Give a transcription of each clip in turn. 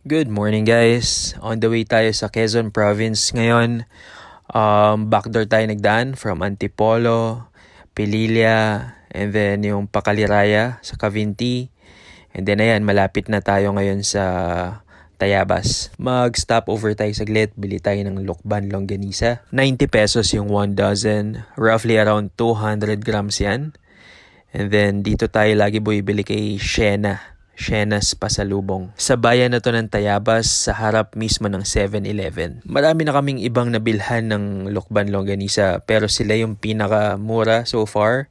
Good morning guys. On the way tayo sa Quezon Province ngayon. Backdoor tayo nagdaan from Antipolo, Pililla, and then yung Pacaliraya sa Cavinti. And then ayan, malapit na tayo ngayon sa Tayabas. Mag-stop over tayo saglit, bili tayo ng Lokban Longganisa. 90 pesos yung 1 dozen, roughly around 200 grams yan. And then dito tayo lagi bumibili kay Shena's Pasalubong. Sa bayan na to ng Tayabas, sa harap mismo ng 7-Eleven. Marami na kaming ibang nabilhan ng Lokban Longganisa, pero sila yung pinakamura so far.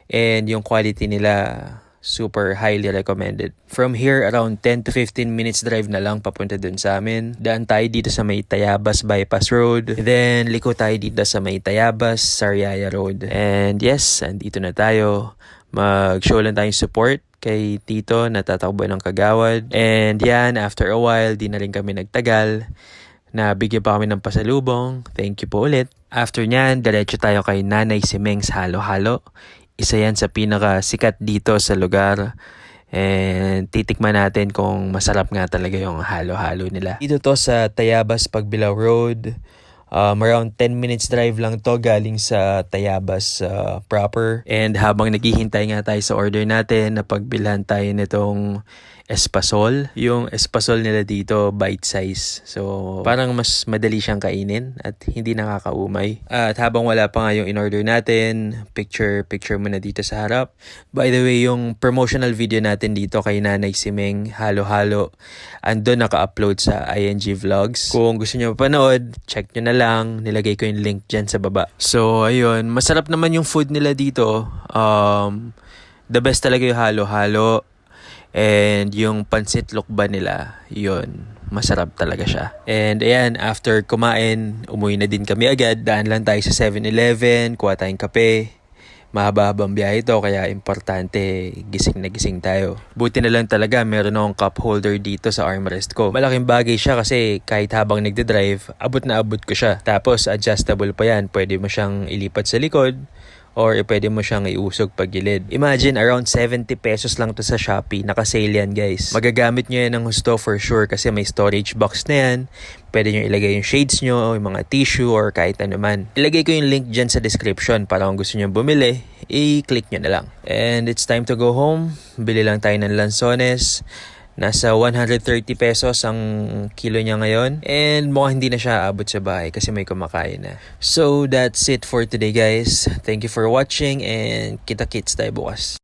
And yung quality nila, super highly recommended. From here, around 10 to 15 minutes drive na lang papunta dun sa amin. Daan tayo dito sa may Tayabas Bypass Road. Then, liko tayo dito sa may Tayabas Sariaya Road. And yes, andito na tayo. Mag-show lang tayong support kay Tito na tatakbo ng Kagawad. And yan, after a while, di na rin kami nagtagal. Nabigyan pa kami ng pasalubong. Thank you po ulit. After nyan, diretso tayo kay Nanay Simeng's Halo-Halo. Isa yan sa pinakasikat dito sa lugar. And titikman natin kung masarap nga talaga yung halo-halo nila. Dito to sa Tayabas Pagbilao Road. Around 10 minutes drive lang to galing sa Tayabas proper. And habang naghihintay nga tayo sa order natin, napagbilhan tayo nitong espasol. Yung espasol nila dito, bite size. So, parang mas madali siyang kainin at hindi nakakaumay. At habang wala pa nga yung in-order natin, picture muna dito sa harap. By the way, yung promotional video natin dito kay Nanay Simeng, Halo-Halo, andun naka-upload sa ING Vlogs. Kung gusto nyo mapanood, check nyo na lang. Nilagay ko yung link dyan sa baba. So, ayun. Masarap naman yung food nila dito. The best talaga yung halo-halo. And yung pansit lokban nila, yun, masarap talaga siya. And ayan, after kumain, umuwi na din kami agad. Daan lang tayo sa 7-Eleven, kuha tayong kape. Mahaba-habang biyahe ito, kaya importante gising na gising tayo. Buti na lang talaga meron akong cup holder dito sa armrest ko. Malaking bagay siya kasi kahit habang nagde-drive, abot na abot ko siya. Tapos adjustable pa yan, pwede mo siyang ilipat sa likod or pwede mo siyang iusog pag gilid. Imagine, around 70 pesos lang to sa Shopee. Naka-sale yan, guys. Magagamit nyo yan ng husto for sure kasi may storage box na yan. Pwede nyo ilagay yung shades nyo, yung mga tissue, or kahit ano man. Ilagay ko yung link dyan sa description para kung gusto nyo bumili, i-click nyo na lang. And it's time to go home. Bili lang tayo ng lansones. Nasa 130 pesos ang kilo niya ngayon. And mukhang hindi na siya abot sa bahay kasi may kumakain na. So that's it for today guys. Thank you for watching and kita-kits tayo bukas.